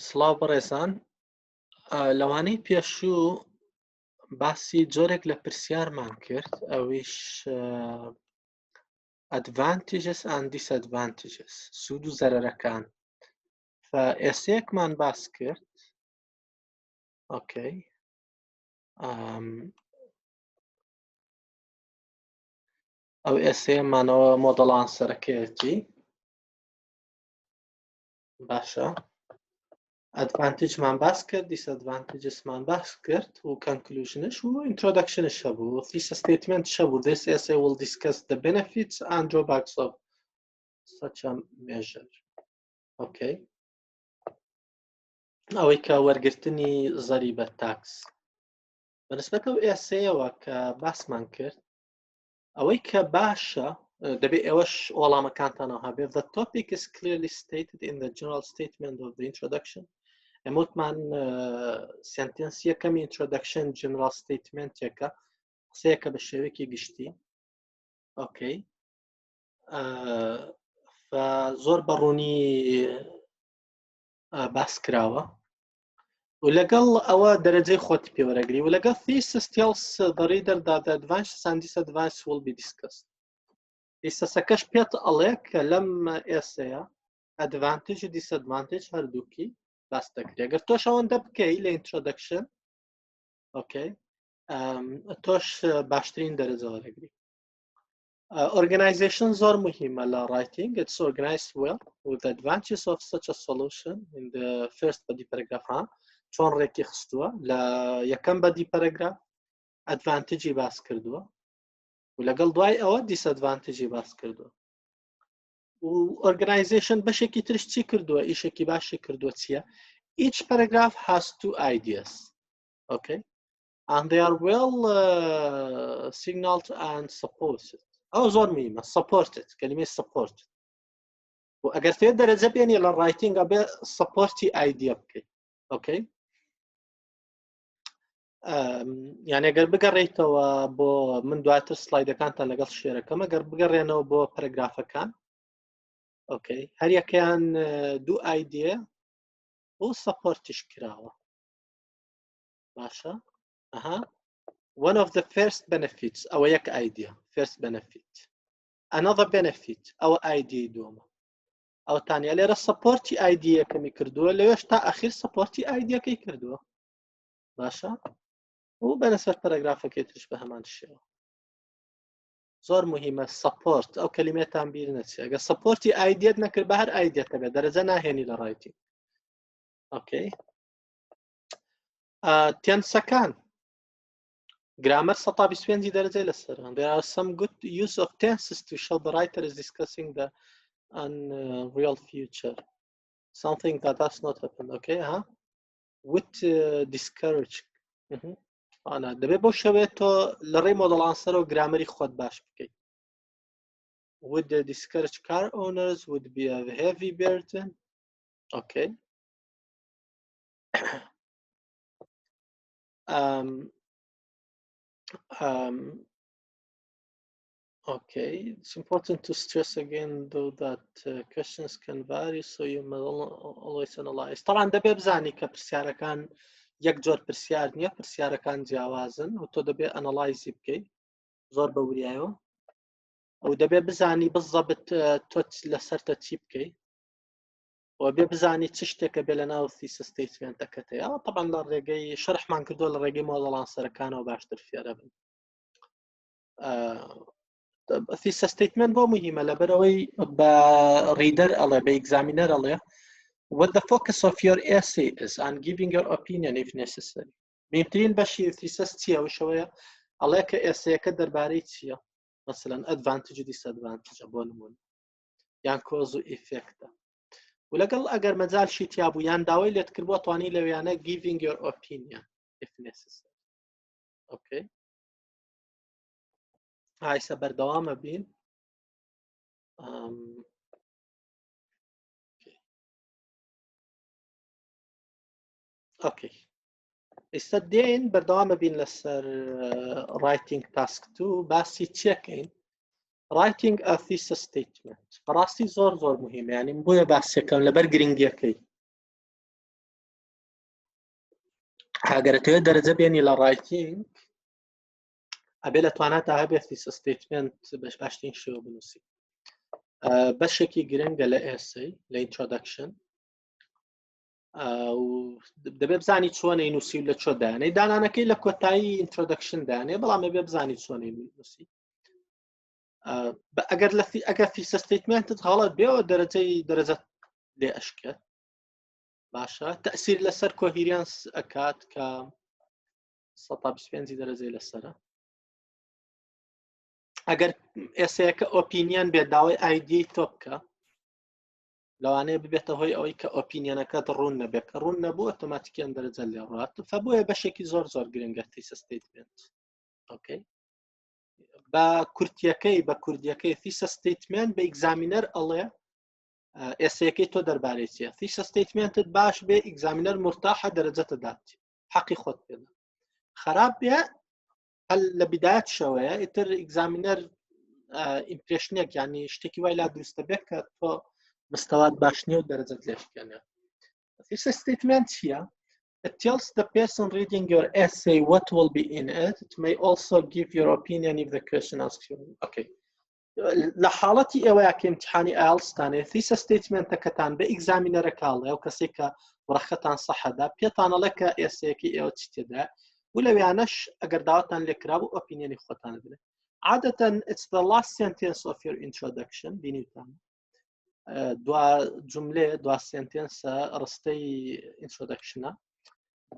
سڵاو بەڕێزان، لەوانەی پێشوو باسی جۆرێک لە پرسیارمان کرد، ئەویش advantages and disadvantages، سوود و زەرەرەکان. ئێسەیەکمان باس کرد. ئۆکەی. ئەو ئێسەیەمانەوە مۆدەڵ ئانسەرەکەیەتی. باشە. ئەدڤانتیجمان باس کرد، دیسئەدڤانتیجسمان باس کرد و کەنکلوژنش و ئینترۆدەکشنش هەبوو، thesis statement هەبوو. This essay will discuss the benefits and drawbacks of such a measure. Okay. ئەوەی کە وەرگرتنی زەریبە تاکس. بەنسبەت ئەو ئێسەیەوە کە باسمان کرد، ئەوەی کە باشە دەبێت ئێوەش وەڵامەکانتانەوە هەبێت. The topic is clearly stated in the general statement of the introduction. ئەموتمان سنتنس یەکەمی introduction general statement-یەکە قسەیەکە بە شێوەیەکی گشتی. ئۆکەی. زۆر بەڕوونی باس کراوە و لەگەڵ ئەوە دەرەجەی خۆتی پێوەرەگری و لەگەڵ thesis tells the reader that the advantages and disadvantages will be discussed. ئێسەکەش پێت ئەڵێ کە لەم ئێسەیە advantage و disadvantage هەردووکی باس دەکرێت. ئەگەر تۆش ئەوەندە بکەی لە introduction، ئۆکەی، تۆش باشترین دەرەجە وەرەگری. Organization زۆر مهمە لە writing. It's organized well with the advantages of such a solution in the first body paragraph. چۆن ڕێکی خستووە لە یەکەم body paragraph advantage باس کردووە و لەگەڵ دوای ئەوە disadvantage باس کردووە. و organization بەشێکی ترش چی کردووە؟ ئیشێکی باشی کردووە چییە؟ Each paragraph has two ideas. Okay. And they are well signaled and supported. ئەو زۆر مهمە. Supported. کەلیمەی support. و ئەگەر تێ دەرەجە بێنی لە writing ئەبێ supporتی idea بکەیت. Okay. یعنی ئەگەر بگەڕێیتەوە بۆ من دواتر سلایدەکانتان لەگەڵ شێرەکەم، ئەگەر بگەڕێنەوە بۆ پەرەگرافەکان، ئۆکەی، هەر یەکەیان دوو ئایدیە و سەپۆرتیش کراوە. باشە. One of the first benefits، ئەوە یەک ئایدیە، first benefit. Another benefit، ئەوە ئایدیەی دووەمە. ئەو تانیا لێرە سەپۆرتی ئایدیەکەمی کردووە، لەوێش تا ئەخیر سەپۆرتی ئایدیەکەی کردووە. باشە. و بەنسبەت پەرەگرافەکەی ترش بە هەمان شێوە. زۆر مهمە سەپۆرت. ئەو کەلیمێتان بیر نەچێت. ئەگەر سەپۆرتی ئایدیەت نەکرد بە هەر ئایدیەکە بێت دەرەجە ناهێنی لە ڕایتینگ. ئۆکەی. تێنسەکان گرامەر 125 دەرەجەی لەسەرن. There are some good use of tenses to show the writer is discussing the unreal future, something that does not happen. Okay. Would discourage. ئانا دەبێت بۆ شەوێت تۆ لە ڕێی مۆدەڵ ئانسەرە و گرامەری خۆت باش بکەیت. Would discourage car owners, would be a heavy burden. Okay. Okay, it's important to stress again though that questions can vary, so you must always analyze. طبعا دەبێت بزانی کە پرسیارەکان یەک جۆر پرسیار نییە، پرسیارەکان جیاوازن و تۆ دەبێت ئەنەلایزی بکەیت زۆر بە وریایەوە، ئەو دەبێت بزانی بزەبت تۆ لەسەرتە چی بکەیت و بێ بزانی چ شتێکە بێ لە ناو thesis statement-ەکەتەیە. طبعا لە ڕێگەی شەرحمان کردووە لە ڕێگەی مۆدەڵ ئانسەرەکانەوە باشتر فێرە بن. thesis statement بۆ مهمە لەبەرەوەی بە ریدەر ئەڵێ بە ئیگزامینەر ئەڵێ what the focus of your essay is and giving your opinion if necessary. مهمترین بەشی thesis چییە؟ وشەوەیە ئەڵێ کە ئێسەیەکە دەربارەی چییە؟ مثلا advantage و disadvantage بۆ نمونە یان کۆز و ئیفێکتە. و لەگەڵ ئەگەر مەجالشی تیابوو یان داوای لێت کردبووە توانی لەویانە giving your opinion if necessary. Okay. ئایسە بەردەوامە بین. Okay. ئێستا دێن بەردەوامە بین لەسەر writing task 2 باسی چیەکەین؟ writing a thesis statement. بەڕاستی زۆر مهمە، یعنی بۆیە باسیەکەم لەبەر گرنگیەکەی. اگر تو درجه بینی لرایتینگ ابي لتوانات هبه thesis statement باش باشتين شو بنوسي بشكي جرينجا لإسي لإنترودكشن و دەبێ بزانیت چۆنە نووسی لە چۆ دانێ دانانەکەی لە کۆتایی ئینترۆدەکشن دانێ بەڵام بێ بزانیت چۆنەی نووسی ئەگەر فیسە ستیتمنتت غەڵەت بێەوە دەرەجە لێ ئەشکێت باشە تەئسیر لەسەر کۆهیرانس ئەکات کە 125 دەرەجەی لەسەرە ئەگەر ئێسەیەکە ئۆپینیان بێت داوای ئایدی تۆ بکە لەوانەیە ببێتە هۆی ئەوەی کە ئۆپینیەنەکەت ڕوون نەبێت کە ڕوون نەبوو ئۆتۆماتیکیان دەرەجە لێ ڕات فبووە بەشێکی زۆر گرنگە فیسە ستیتمنت ئۆکەی بە کوردیەکەی فیسە ستیتمنت بە ئیگزامینەر ئەڵێ ئێسەیەکەی تۆ دەربارەی چیە فیسە ستیتمنتت باش بێ ئیگزامینەر مرتاحە دەرەجەتە دات حەقی خۆت پێدا خراپ بێ هەل لە بیدایەت شەوەیە ئیتر ئیگزامینەر ئیمپرێشنێک یعنی شتێکی وای لا دروستە بێت کە تۆ مستەوات باش نییە و دەرەجەت لێشکێنێ فیسە ستیتمنت چییە It tells the person reading your essay what will be in it. It may also give your opinion if the question asks you. Okay. لحالتي ئێوەیە امتحانی IELTS تانێ thesis statement-ەکەتان بە ئیگزامینەرەکاڵێ و کەسێک کە وڕەخەتان سەحەدا پێتانەڵێ کە ئێسەیەکی ئێوە چی تێدا و لەویانەش ئەگەر داواتان لێکرا بوو ئۆپینیۆنی خۆتان بنێ عادەتەن it's the last sentence of your introduction بینیتان دوا جملێ دوا سنتێنسە ڕستەی introduction-ە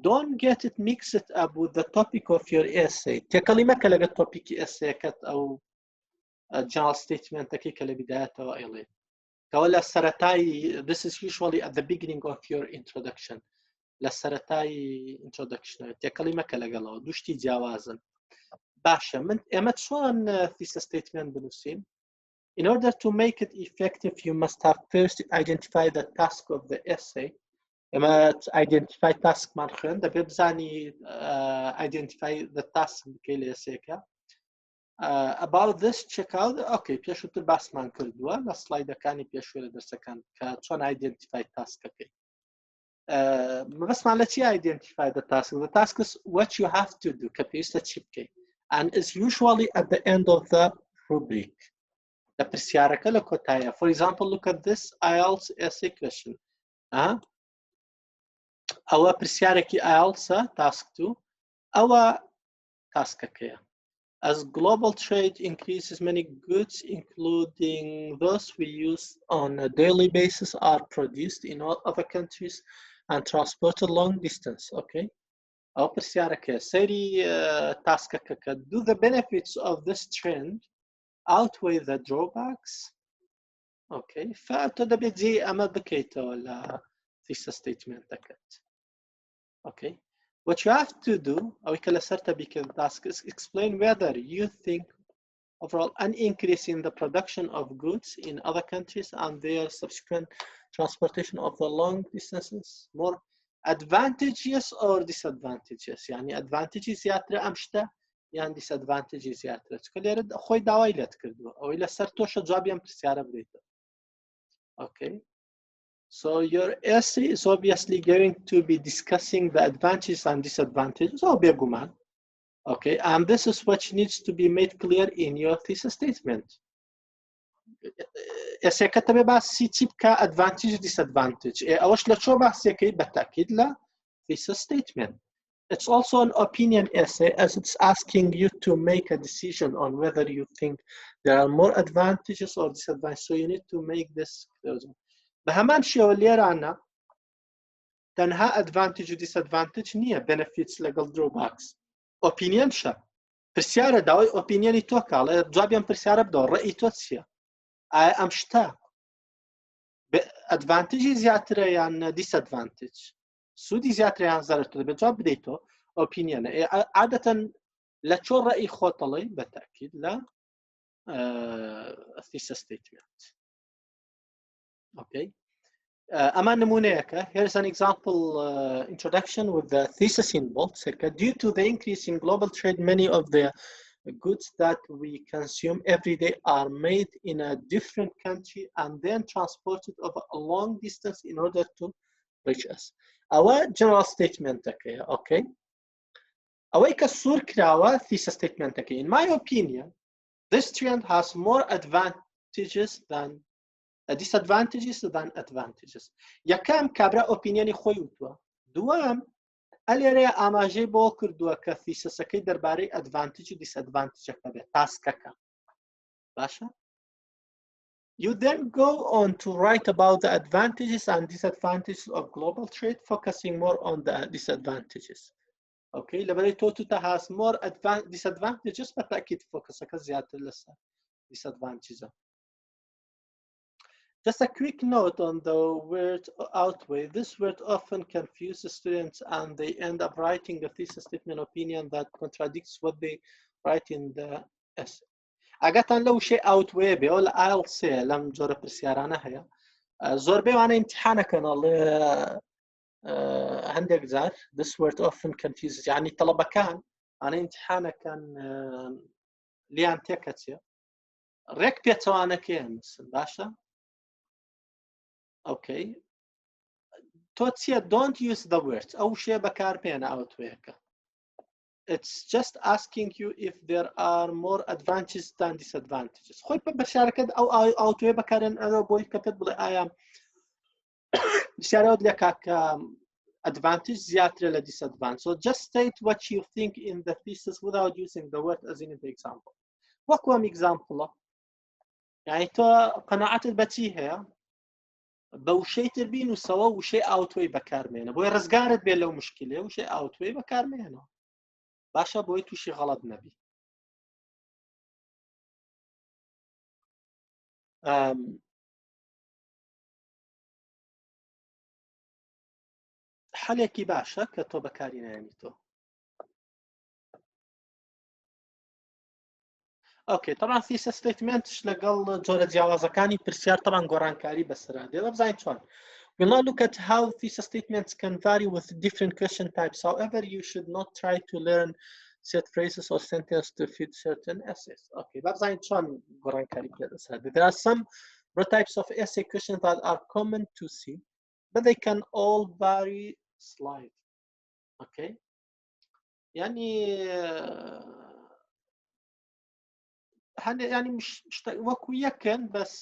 Don't get it mixed up with the topic of your essay. تێکەڵی مەکە لەگەڵ تۆپیکی ئێسەیەکەت ئەو general statement-ەکەی کە لە بیدایەتەوە ئەڵێ کەوە لە سەرەتایی this is usually at the beginning of your introduction لە سەرەتایی introduction تێکەڵی مەکە لەگەڵەوە دوشتی جیاوازن باشە ئێمە چۆن thesis statement بنووسین In order to make it effective you must have first identify the task of the essay ئێمە identify taskمان خوێن دەبێ بزانی identify the task بکەی لە ئێسەیەکە about this check out okay پێشووتر باسمان کردووە لە سلایدەکانی پێشوو لە دەرسەکان کە چۆن identify taskەکەی بەسمان لە چی identify the task is what you have to do کە پێویستە چی بکەی and is usually at the end of the rubric لە پرسیارەکە لە کۆتاییە for example look at this IELTS essay question ئەوە پرسیارێکی IELTS-ە task 2 ئەوە تاسکەکەیە As global trade increases, many goods, including those we use on a daily basis, are produced in all other countries and transported long distance. Okay? أو برسيارك سيري تاسكك do the benefits of this trend outweigh the drawbacks? Okay. فتبدأ زي أما بكيته ولا thesis statement تكت. Okay. What you have to do, أو كلا سرت بك task is explain whether you think overall an increase in the production of goods in other countries and their subsequent transportation of the long distances more advantageous or disadvantageous. يعني advantages زيادة أمشتا يعني disadvantages زيادة. كل يرد خوي دعوة إلى تكردو أو إلى سرتوش جواب يم برسيارة بريته. Okay. So your essay is obviously going to be discussing the advantages and disadvantages of Beguman. Okay, and this is what needs to be made clear in your thesis statement. Essay كتبه بس تيب advantage disadvantage. أوش لا شو بس يكي بالتأكيد لا thesis statement. It's also an opinion essay as it's asking you to make a decision on whether you think there are more advantages or disadvantages. So you need to make this clear. بهمان شيء اللي رانا تنها advantage و disadvantage نية benefits legal drawbacks opinion شا برسيارة داوي opinion توكا على جوابيان برسيارة بدور رأي توتسيا أمشتا advantage زيادة يعني disadvantage سودي زيادة يعني زارتو بجواب بديتو opinion عادة لا تشو رأي خوطلي بالتأكيد لا thesis statement. Okay. Here's an example introduction with the thesis in bold. Due to the increase in global trade, many of the goods that we consume every day are made in a different country and then transported over a long distance in order to reach us. Our general statement, okay? ئەوەی کە سوور کراوە thesis statement-ەکەی. In my opinion, this trend has more advantages than disadvantages than advantages. یەکەم کابرا ئۆپینیۆنی خۆی وتووە. دووەم ئەلێرەیە ئاماژەی بۆ کردووە کە thesis-ەکەی دەربارەی advantage و disadvantage-ەکە بێت تاسکەکە. باشە؟ You then go on to write about the advantages and disadvantages of global trade, focusing more on the disadvantages. Okay, لەبەرەوەی تۆ توتە has more disadvantages بەتاکید فۆکسەکە زیاتر لەسەر disadvantages. Just a quick note on the word outweigh. This word often confuses students and they end up writing a thesis statement opinion that contradicts what they write in the essay. ئەگەتان لەو شێ outweigh بێ لە IELTS لەم جۆرە پرسیارانە هەیە. زۆربەی وانە ئیمتیحانەکەنەڵێ هەندێک جار this word often confuses یعنی تەڵەبەکان ئانە ئیمتیحانەکەن لیان تێکەچێ ڕێک پێچەوانەکەی هەنووسن باشە؟ Okay. تۆ چیە don't use the words ئەو شێ بەکاربێنە outweigh-ەکە. It's just asking you if there are more advantages than disadvantages. خۆی بەشارەکەت ئەو outweigh بەکارێن ئەوە بۆی کە پێت بڵێ ئایا بشارەوەت لێ کاکە advantage زیاترە لە disadvantage. So just state what you think in the thesis without using the word as in the example. وەکوەم example یعنی تۆ قەناعەتت بەچی هەیە بە وشەی تر بینووسەوە وشەی outweigh بەکارمێنە بۆی ڕزگارت بێت لەو مشکلێ وشەی outweigh بەکارمێنەوە باشە بۆی تووشی غەڵەت نەبی. حەلێکی باشە کە تۆ بەکاری نایێنیتەوە. اوكي طبعا thesis statements لەگەڵ جۆرە جیاوازەکانی پرسیار طبعا گۆڕانکاری بەسەرا دێت بزانین چۆن. We'll now look at how thesis statements can vary with different question types. However, you should not try to learn set phrases or sentences to fit certain essays. Okay, بزانین چۆن گۆڕانکاری بەسەرا دێت. There are some types of essay questions that are common to see, but they can all vary slightly. Okay, يعني يعني مش وەکو یەکن بەس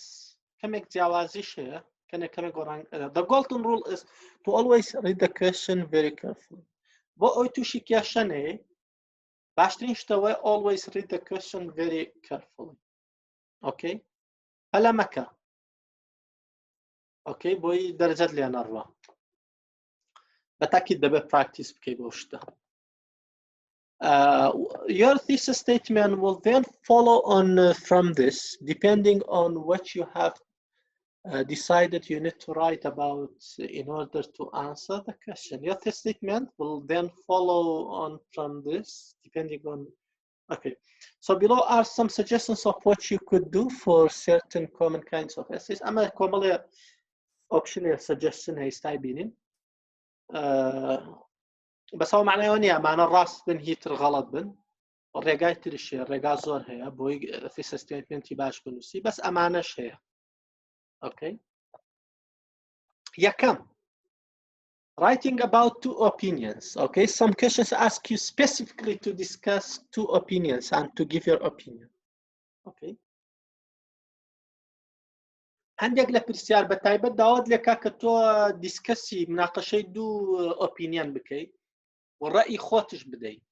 کەمێک جیاوازیش هەیە کەمێک گۆڕان. The golden rule is to always read the question very carefully. بۆ ئەوی تووشی کێشە نەیە باشترین شتەوەی always read the question very carefully. Okay, هەلە مەکە. Okay, بۆی دەرەجەت لێ نەڕوا بەتاکید دەبێت practice بکەی بۆ شتە. Your thesis statement will then follow on from this, depending on what you have decided you need to write about in order to answer the question. Your thesis statement will then follow on from this, depending on. Okay, so below are some suggestions of what you could do for certain common kinds of essays. I'm a common optional suggestion هي ستايبينين. بس هو معناه ونيا معنى الراس بن هيتر غلط بن الرجاء ترشي الرجاء زور هي بوي في ستيتمنت باش بنوسي بس أمانش هي. Okay. يا كم writing about two opinions. Okay, some questions ask you specifically to discuss two opinions and to give your opinion. Okay. عندك لبرسيار بتايبة داود لك كتو ديسكسي مناقشة دو opinion بكي والرأي خوتش بدي.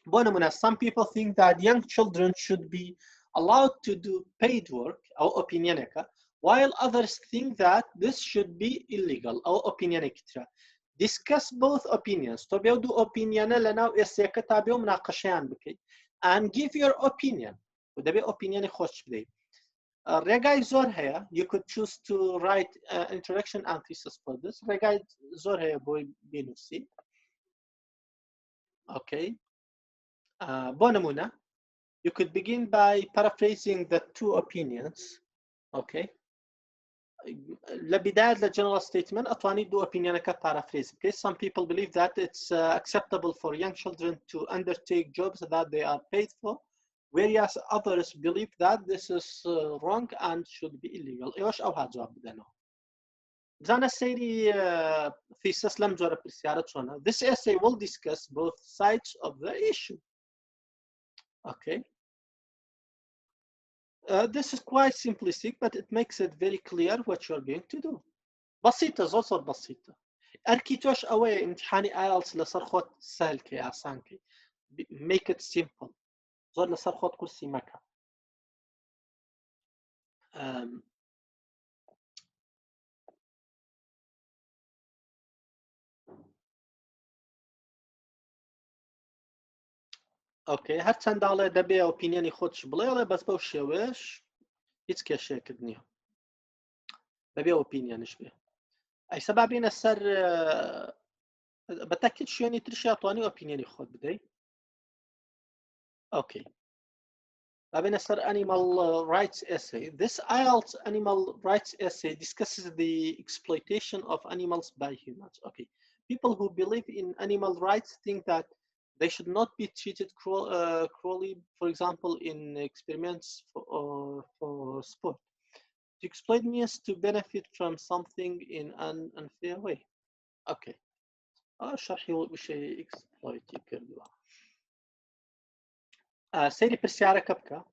بونمنا some people think that young children should be allowed to do paid work أو opinionك while others think that this should be illegal أو opinionك ترى. Discuss both opinions. تبيو دو opinion لنا إسيك تابيو مناقشان بكي and give your opinion. وده بي opinion خوش بدي. Regard زور هيا. You could choose to write introduction and thesis for this. Regard زور هيا بوي بينوسي. Okay. بونمونا. You could begin by paraphrasing the two opinions. Okay. لبداية the general statement أتواني دو opinionك paraphrase. Okay. Some people believe that it's acceptable for young children to undertake jobs that they are paid for, whereas others believe that this is wrong and should be illegal. إيش أو هالجواب بدنا. بزانە سەیری thesis لەم جۆرە پرسیارە چۆنە. This essay will discuss both sides of the issue. Okay. This is quite simplistic, but it makes it very clear what you're going to do. بسيطة زۆر بسيطة. ئەرکی تۆش ئەوەیە ئیمتحانی IELTS لەسەر خۆت سهلکەی ئاسانکەی. Make it simple. زۆر لەسەر خۆت قورسی مەکە. ئۆکەی هەر چەنداڵێ دەبێ ئۆپینیۆنی خۆتش بڵێڵێ بەس بەو شێوەیەش هیچ کێشەیەکت نییە. بەبێ ئۆپینیۆنش بێ. ئەیسا با بینە سەر بەتەکیت شوێنی ترشیا توانی ئۆپینیۆنی خۆت بدەیت. Okay. Sir, animal rights essay. This IELTS animal rights essay discusses the exploitation of animals by humans. Okay. People who believe in animal rights think that they should not be treated cruelly, for example, in experiments for sport. To exploit means to benefit from something in an unfair way. Okay. شرحي وش exploit يكردوا. سيري برسيارة كبكة.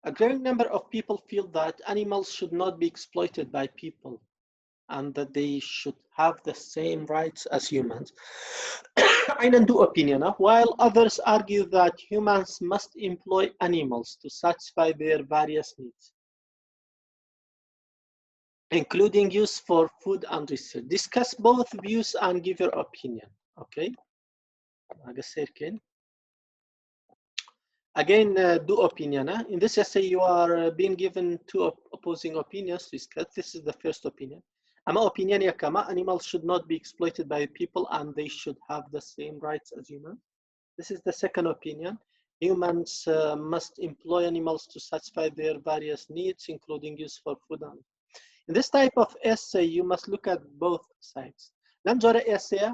A growing number of people feel that animals should not be exploited by people and that they should have the same rights as humans. Einen do opinion, while others argue that humans must employ animals to satisfy their various needs, including use for food and research. Discuss both views and give your opinion. Okay. Again, do opinion. In this essay, you are being given two opposing opinions to discuss. This is the first opinion. Ama opinion ya kama animals should not be exploited by people and they should have the same rights as humans. This is the second opinion. Humans must employ animals to satisfy their various needs, including use for food. In this type of essay, you must look at both sides. Namjora essay,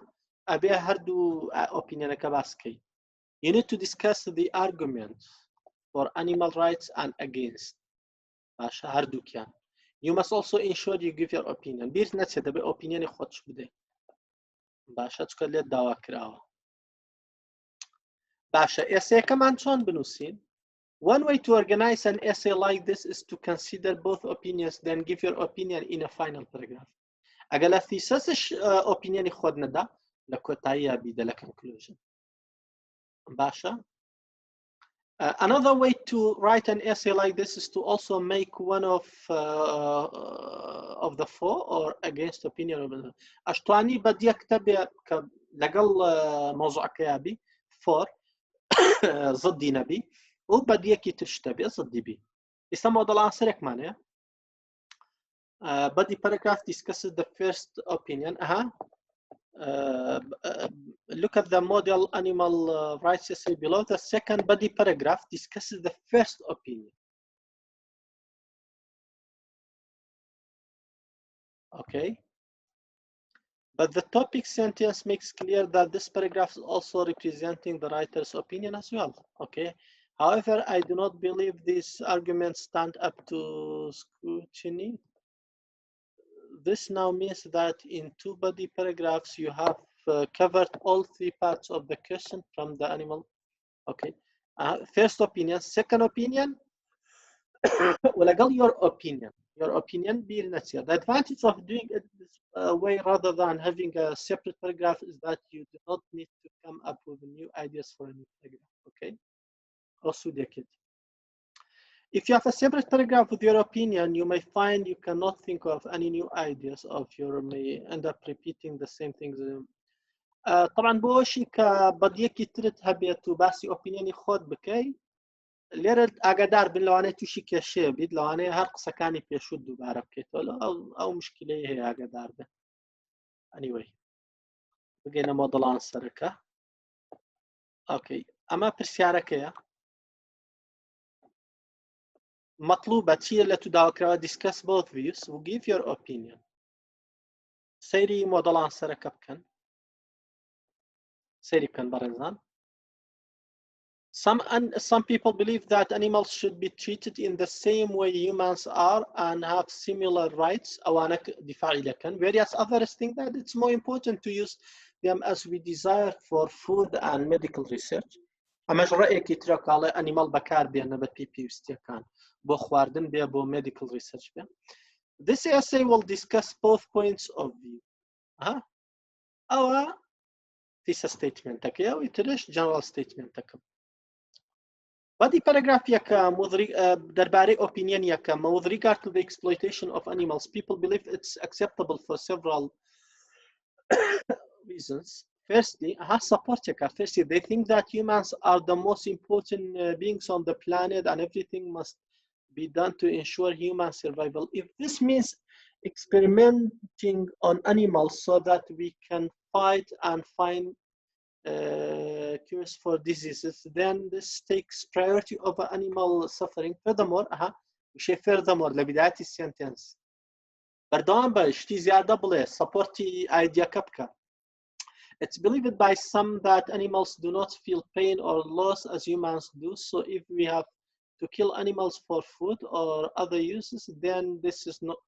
abia hardu opinion kabaski. You need to discuss the arguments for animal rights and against. You must also ensure you give your opinion. Bir netse de be opinion خودش بده. باشه تکلیت دعوا کراوه. باشه essay كمان چون بنوسين. One way to organize an essay like this is to consider both opinions, then give your opinion in a final paragraph. اگر thesis opinion خود ندا لکوتایی بیده لconclusion. باشه. Another way to write an essay like this is to also make one of the for or against opinion. أشتواني بدي أكتب لقل موضوع كيابي for ضدي نبي وبدي أكي تشتبه ضدي بي. يسمى هذا العنصر كمان. بدي paragraph discusses the first opinion. Look at the model animal rights essay below. The second body paragraph discusses the first opinion. Okay. But the topic sentence makes clear that this paragraph is also representing the writer's opinion as well. Okay. However, I do not believe these arguments stand up to scrutiny. This now means that in two body paragraphs, you have covered all three parts of the question from the animal. Okay. First opinion, second opinion, your opinion. Your opinion being natural. The advantage of doing it this way rather than having a separate paragraph is that you do not need to come up with new ideas for a new paragraph. Okay. Also, if you have a separate paragraph with your opinion, you may find you cannot think of any new ideas, or you may end up repeating the same things. طبعا بوشي كبديكي ترد هبيت وباسي opinion خود بكي ليرد اقدار بين لوانه توشي كشي بيد لوانه هر قصه كاني بيشود دوباره بكيتو او مشكله هي اقدار به. anyway بقينا موديل انسركه. اوكي اما برسياركه مطلوبة تشير لتداوكرا discuss both views و give your opinion. سيري موديل انسركه بكن. سيري بكن برزان. Some people believe that animals should be treated in the same way humans are and have similar rights. Whereas others think that it's more important to use them as we desire for food and medical research. ئەمەش ڕێیەکی ترە کاڵێ ئەنیمەڵ بەکار بێنە بە پێویستیەکان بۆ خواردن بێ بۆ medical research بێ. This essay will discuss both points of view. ئەوە thesis statement-ەکەیە و ئیترش general statement-ەکەم. Body paragraph yakam darbare opinion yakam with regard to the exploitation of animals. People believe it's acceptable for several reasons. Firstly, firstly, they think that humans are the most important beings on the planet and everything must be done to ensure human survival. If this means experimenting on animals so that we can fight and find cures for diseases, then this takes priority over animal suffering. Furthermore, لبداية السنتنس بردوان بشتي زيادة بله supporti idea كبكة. It's believed by some that animals do not feel pain or loss as humans do. So if we have to kill animals for food or other uses, then this is not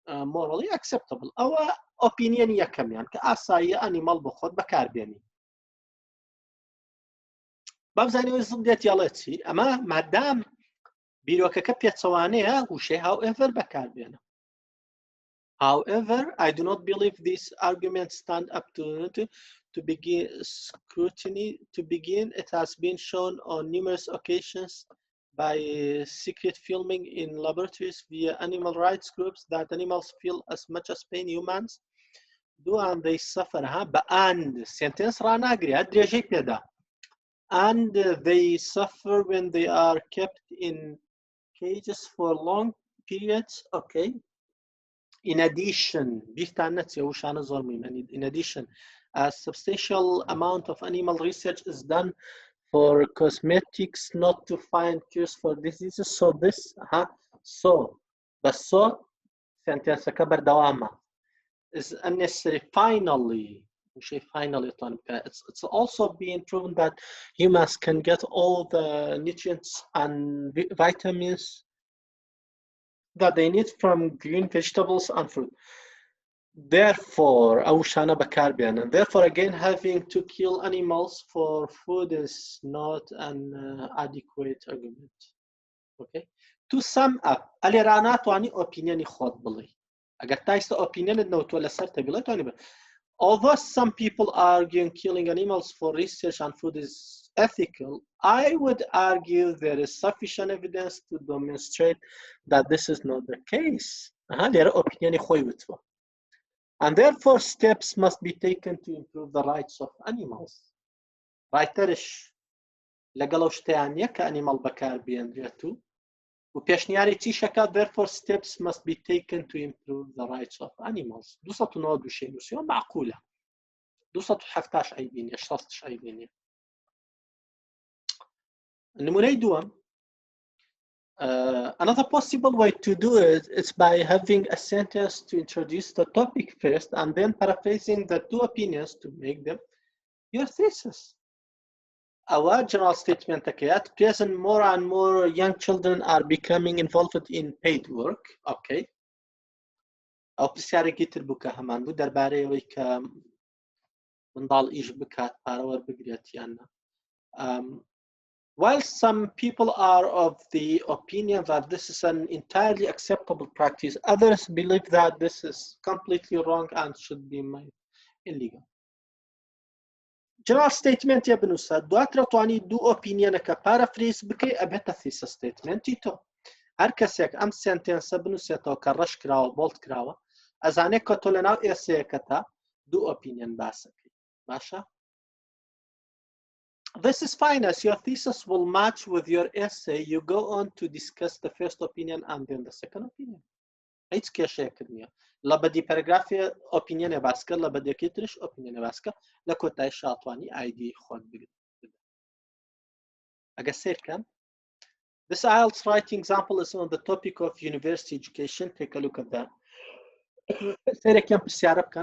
morally acceptable. Our opinion يكم يعني كأسايا animal بخود بكاربيني. بابزاني وزدت يالتي أما مادام بيروكا كبيت سوانيها وشي however بكاربينه. However, I do not believe these arguments stand up to begin scrutiny. To begin, it has been shown on numerous occasions by secret filming in laboratories via animal rights groups that animals feel as much as pain humans do and they suffer. And sentence ranagri adreje peda. And they suffer when they are kept in cages for long periods. Okay. In addition, a substantial amount of animal research is done for cosmetics not to find cures for diseases. So this, sentence is unnecessary. Finally, it's also been proven that humans can get all the nutrients and vitamins that they need from green vegetables and fruit. Therefore, therefore, again, having to kill animals for food is not an adequate argument. Okay. To sum up, opinion although some people argue killing animals for research and food is ethical, I would argue there is sufficient evidence to demonstrate that this is not the case. And therefore, steps must be taken to improve the rights of animals. Therefore, steps must be taken to improve the rights of animals. Another possible way to do it is by having a sentence to introduce the topic first and then paraphrasing the two opinions to make them your thesis. Our general statement at present more and more young children are becoming involved in paid work. Okay. أو بسیاری گیتر بووکە هەمان بوو دەربارەیەوەی کە منداڵ ئیش بکات پارەوە بگرێت یاننا. While some people are of the opinion that this is an entirely acceptable practice, others believe that this is completely wrong and should be made illegal. General statement يا بنوسا دواتر تواني دو opinion كا paraphrase بكي أبهتا thesis statement تيتو هر کەسێک ئەم سنتێنسە بنووسێتەوە کە ڕەش کراوە بۆڵت کراوە ئەزانێت کە تۆ لەناو ئێسەیەکەتە دوو opinion باسەکەی باشە. This is fine as your thesis will match with your essay. You go on to discuss the first opinion and then the second opinion. هیچ کێشەیەکرد نییە لە بەدی پەرەگرافێ opinion باسکە لە بەدیەکەی ترش opinion باسکە لە کۆتایی شاتوانی ID خۆت بگرێت. ئەگە سیرکەن. This IELTS writing example is on the topic of university education. Take a look at that.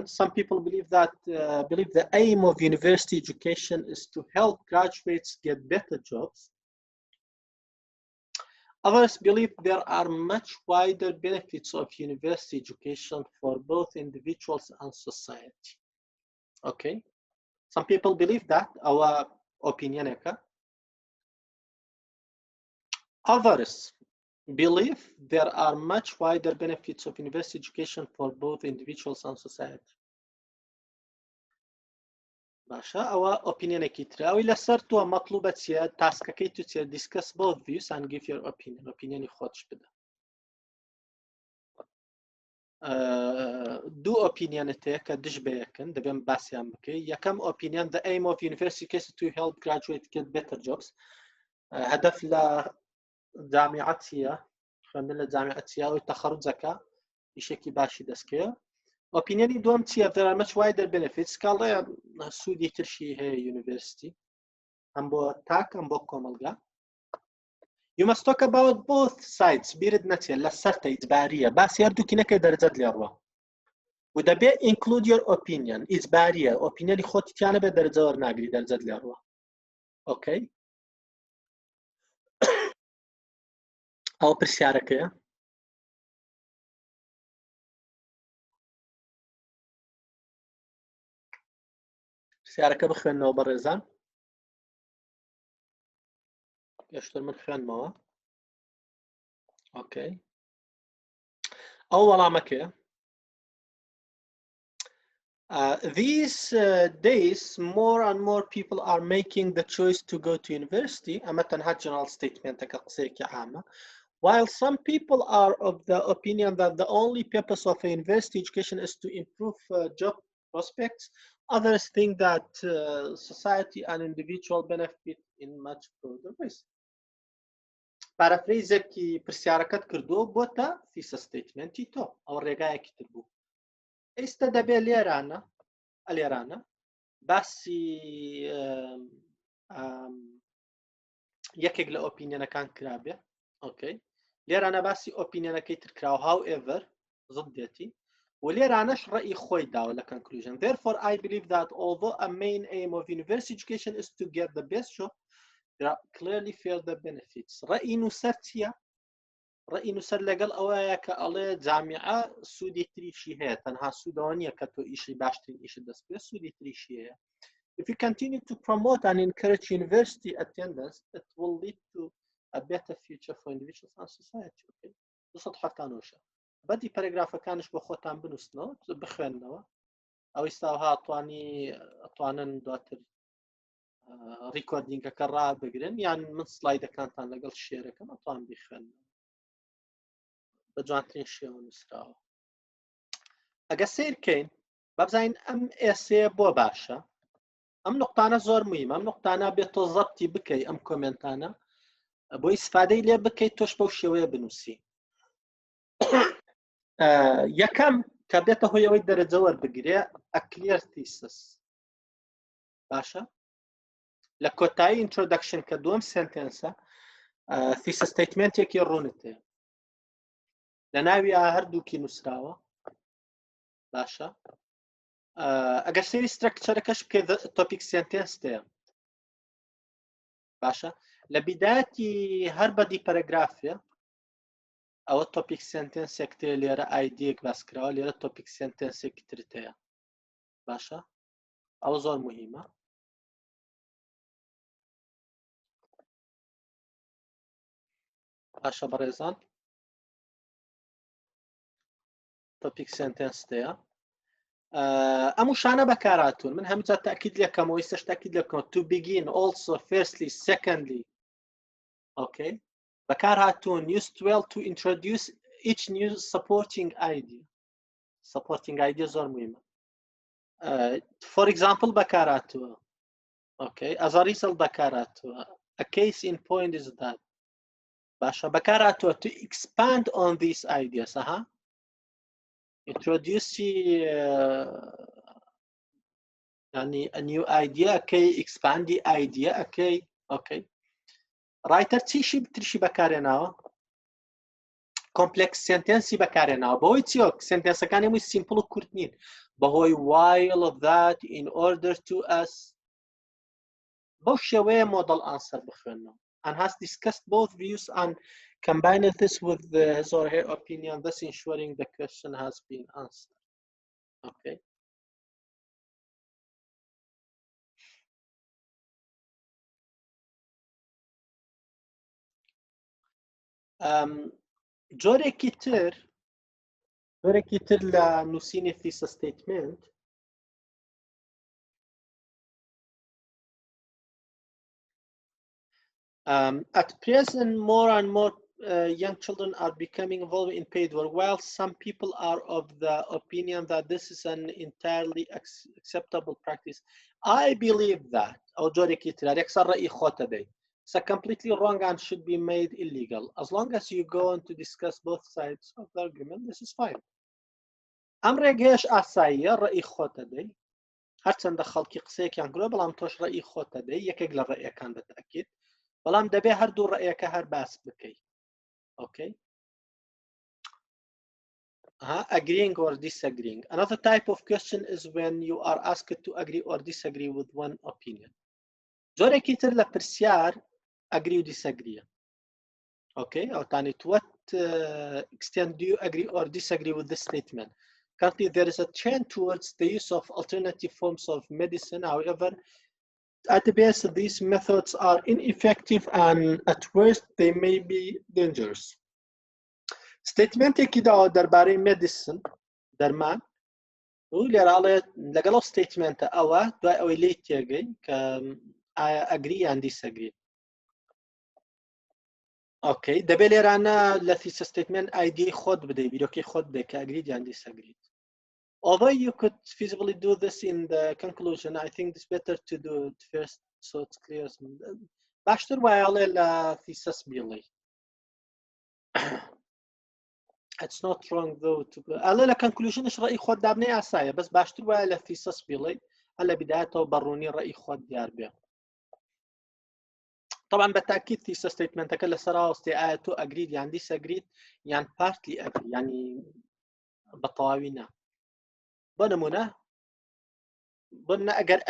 Some people believe that the aim of university education is to help graduates get better jobs. Others believe there are much wider benefits of university education for both individuals and society. Okay, some people believe that. Our opinion. Others believe there are much wider benefits of university education for both individuals and society. باشا our opinion كتير أو إلا صرتوا مطلوبة تسيا تاسك كيتو تسيا discuss both views and give your opinion يخوتش بدا دو opinion تيك دش بيكن دبيم باسيام بكي يكم opinion the aim of university is to help graduate get better jobs هدف لجامعتها خملة جامعتها والتخرج زكاة بشكل باشي دسكيا opinion دوم تسيا there are much wider benefits قال سودي ترشي هي university أمبو تاك أمبو كوملغا You must talk about both sides بيرد نتيا لسرتا إجبارية بس يردو كينك درجات ليروا وده بي include your opinion إجبارية opinion خود تيانا بدرجة ورناقري درجات ليروا أوكي أو برسيارك يا برسيارك بخوان نو برزان يشتر من خوان موا أوكي أول عمك these days, more and more people are making the choice to go to university. general statement while some people are of the opinion that the only purpose of a university education is to improve job prospects, others think that society and individual benefit in much broader ways. Paraphrase ki persiarakat kirdo bota thesis statement ito or regaya kitbu. استدبي اليرانا بس يكيق لأوبينيانا كان كرابيا أوكي ليرانا بس أوبينيانا كيتر كراو however ضديتي وليراناش رأي خوي داو لا conclusion therefore I believe that although a main aim of university education is to get the best job there are clearly further benefits رأي نسرتيا رأي نسر لقل أوايا كألي جامعة سودي تريشي هي تنها سودانية كتو إيشي باشترين إيشي دس بس سودي تريشي هي. If you continue to promote and encourage university attendance, it will lead to a better future for individuals and society. Okay. بصد حتى نوشة. بدي باراجراف كانش بخوتان بنوسنو بخواننا أو يستوها أطوانن دواتر ريكوردينج كرا بقرن يعني من سلايد كانت أنا قلت شيرة كم أطوان بخواننا. بجوانترين شيء نسراو. أقصير كين ببزين أم إسي بو باشا أم نقطانا زور مهمة أم نقطانا بتوظبتي بكي أم كومنتانا بو استفادة لي بكي توش بوشيوية بنوسي يكم كابيتا هو يويد درجور بقري أكلير ثيسس باشا لكوتاي introduction كدوم سنتنسا thesis statement يكي رونتي لناوي هردو كي نسراوا باشا اگر سری ستراکچر کش بکە تۆپیک سنتنس دەیە باشە لە بیداەتی هەر بەدی پەرەگرافێ ئەوە تۆپیک سنتنسێک تێ لێرە ئایدیەک باسکراوە لێرە تۆپیک سنتنسێکی ترت هەیە باشە ئەوە زۆر مهمە باشە بەڕێزان تۆپیک سنتنس دەیە ئەم وشانە بەکارهاتوون من هەمجا تاکید لەکەم و ئێستاش تاکید لەکەم to begin also firstly secondly okay بەکارهاتوون used well to introduce each new supporting idea زۆر مهمە for example بەکارهاتووە okay as a result بەکارهاتووە a case in point is that باشە بەکارهاتووە to expand on these ideas introduce يعني a new idea okay expand the idea okay writer تشي بترشي بكارناو complex sentence بەکارێناوە بەهۆی چیۆ سنتێنسەکانی هەمووی simple و کورت نین بەهۆی while of that in order to us بەو شێوەیە model answer بخوێنەوە and has discussed both views and combined this with his or her opinion, thus ensuring the question has been answered. Okay. جۆرێکی تر لە نووسینی thesis statement at present more and more young children are becoming involved in paid work, while some people are of the opinion that this is an entirely acceptable practice. I believe that أو جۆرێکی تر یەکسەر ڕێی خۆتە دەی. It's completely wrong and should be made illegal. As long as you go on to discuss both sides of the argument, this is fine. ئەم ڕێگەیەش ئاساییە ڕێی خۆتە دەی هەرچەندە خەڵکی قسەیەکیان گرۆ بەڵام تۆش ڕێی خۆتە دەی یەکێک لە ڕێیەکان بەتاکید بەڵام دەبێ هەردوو ڕێیەکە هەر باس بکەی. Okay. Agreeing or disagreeing. Another type of question is when you are asked to agree or disagree with one opinion. جۆرێکی تر لە پرسیار agree و disagree. Okay. أو تعني to what extent do you agree or disagree with this statement? Currently, there is a trend towards the use of alternative forms of medicine. However, at the best, these methods are ineffective and at worst, they may be dangerous. ستیتمنتێکی داوە دەربارەی مێدیسن دەرمان و لێراڵێ لەگەڵ ئەو ستیتمنتە ئەوە دوای ئەوەی لی تێگەی کە ئەگری یان دیسەگری. ئۆکەی دەبێ لێرانە لە thesis statement ئایدیای خۆت بدەیت بیرۆکەی خۆت بدەیت کە ئەگریت یان دیسەگریت. Although you could feasibly do this in the conclusion, I think it's better to do it first so it's clear. باشتر وایەڵێ لە thesis بیڵێ. It's not wrong though to ئەڵێ لە conclusionش ڕێی خۆت دابنێ ئاسایە بەس باشتر وایە لە thesis بیڵێ هەر لە بدایەتەوە بەڕوونی ڕێی خۆت دیار بێ. طبعا بەتاکید thesis statementەکە لەسەر ئاوەستێ ئایا تۆ ئەگریت یان دیسەگریت یان partly ئەگری ینی بەتەواوی نا. بۆ نمونە ئەگەر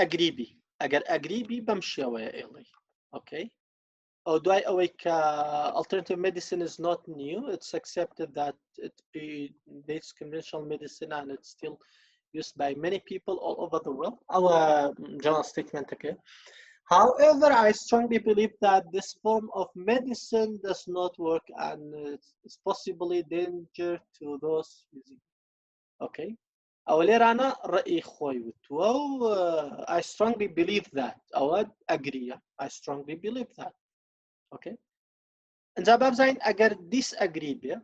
ئەگریبی بەم شێوەیە ئێڵێ. Okay. Or do I awake alternative medicine is not new. It's accepted that it predates conventional medicine and it's still used by many people all over the world. Our general statement, okay. However, I strongly believe that this form of medicine does not work and it's possibly danger to those using it. Okay. أوليرانا رأي خوي I strongly believe that. I would agree. I strongly believe that. Okay. And Zabab Zain agar disagree be,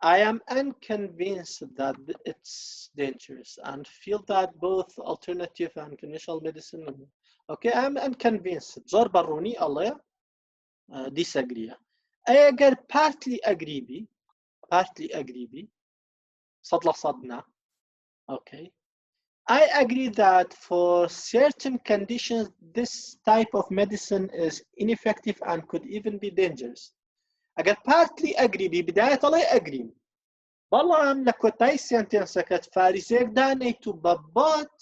I am unconvinced that it's dangerous and feel that both alternative and conventional medicine. Okay, I am unconvinced. Zor baruni Allah disagree. I agar partly agree be, sadla sadna. Okay. I agree that for certain conditions, this type of medicine is ineffective and could even be dangerous. I get partly agree ببداية الله agree. بەڵام لە کۆتایی سێنتێنسەکەت فارزێک دانیت و بەبات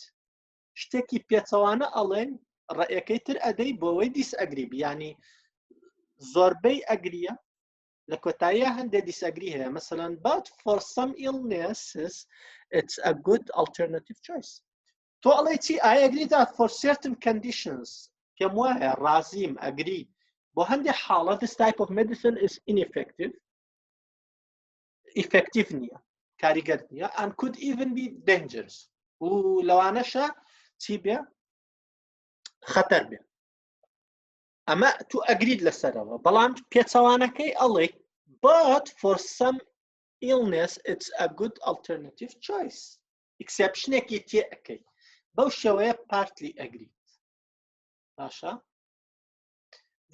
شتێکی پێچەوانە ئەڵێن ڕێیەکەی تر ئەدەی بۆەوەی دیسئەگری یعنی زۆربەی ئەگریە لە کۆتاییە هەندێک دیسئەگری هەیە مثلا but for some illnesses it's a good alternative choice. تۆ ئەڵێ چی I agree that for certain conditions پێم وایە ڕازیم ئەگری بۆ هەندێک حاڵەت this type of medicine is ineffective effective نییە کاریگەر نییە and could even be dangerous و لەوانەشە چی بێ خەتەر بێ ئەمە تو ئەگریت لەسەرەوە بەڵام پێچەوانەکەی ئەڵێ but for some illness it's a good alternative choice exceptionێکی تێ ئەەکەی بەو شێوەیە partly agreed. باشە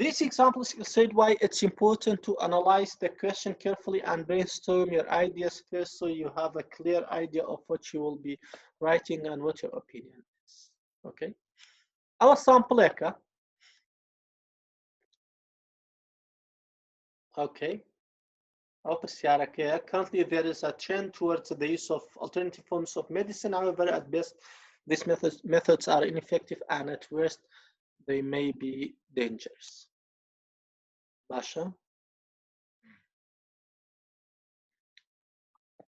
These examples illustrate why it's important to analyze the question carefully and brainstorm your ideas first so you have a clear idea of what you will be writing and what your opinion is. Okay. Our sample. Okay. أو برسيارة currently there is a trend towards the use of alternative forms of medicine. However, at best, these methods are ineffective and at worst, they may be dangerous. باشا.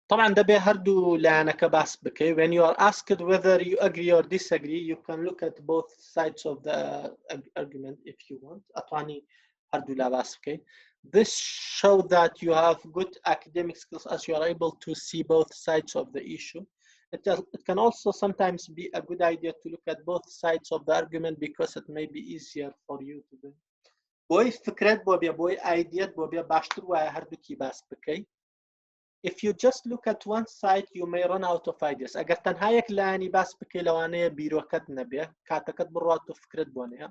طبعا ده بيهردو لأنا كباس بكي. When you are asked whether you agree or disagree, you can look at both sides of the argument if you want. أطواني هردو لا باس بكي. This shows that you have good academic skills as you are able to see both sides of the issue. It can also sometimes be a good idea to look at both sides of the argument because it may be easier for you to do. بۆی فكرت بۆ بێ بۆی ئایدێت بۆ بێ باشتر وایە هەردووکی باس بکەی. If you just look at one side, you may run out of ideas. ئەگەر تەنها یەک لایانی باس بکەی لەوانەیە بیرۆکەت نەبێ کاتەکەت بڕوات و فکرت بۆ نەیە.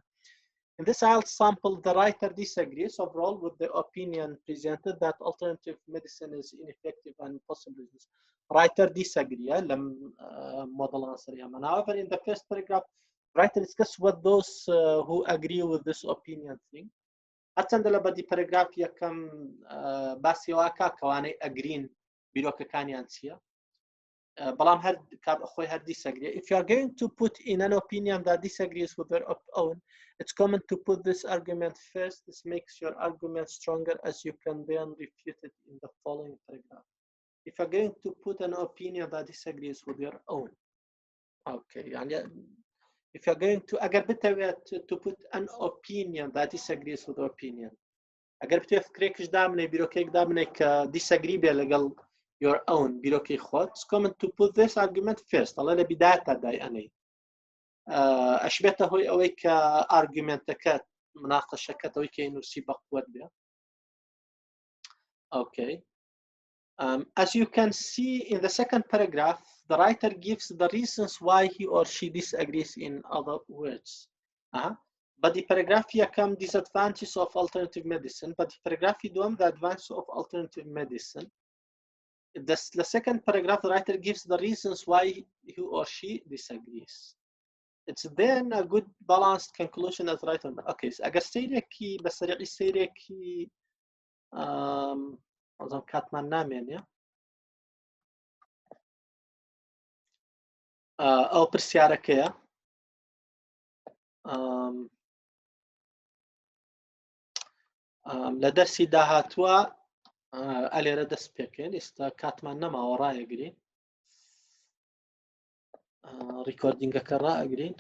In this IELTS sample, the writer disagrees overall with the opinion presented that alternative medicine is ineffective and possibly is. Writer disagree. However, in the first paragraph, writer discuss what those who agree with this opinion think. هەرچەندە لە بەدی پەرەگراف یەکەم باسیەوەکە کەوانەی ئەگرین بیرۆکەکانیان چییە بەڵام هەر خۆی هەر disagree. If you are going to put in an opinion that disagrees with your own, it's common to put this argument first. This makes your argument stronger as you can then refute it in the following paragraph. If you are going to put an opinion that disagrees with your own, okay, يعني if you're going to أجر بتويت to put an opinion that disagrees with your opinion أجر بتويت فكريكش دامنه بيروكيك دامنه ك disagree بيلقل your own بيروكي خود. It's common to put this argument first. الله لبداية داي أني أشبهته هو أويك argument كات مناقشة كات أويك إنه سيبق ود بيه. Okay. As you can see in the second paragraph, the writer gives the reasons why he or she disagrees in other words. But the paragraph here come disadvantages of alternative medicine, but the paragraph دوم the advantage of alternative medicine. The second paragraph, the writer gives the reasons why he or she disagrees. It's then a good balanced conclusion as writer. Okay, so أجر سيركي بسريع سيركي أظن كاتمان نامين يا أو برسياركيا لدرسي داهاتوا ألي ردس بيكين إستا كاتمان نما ورايا قرين ريكوردينغ كرا قرين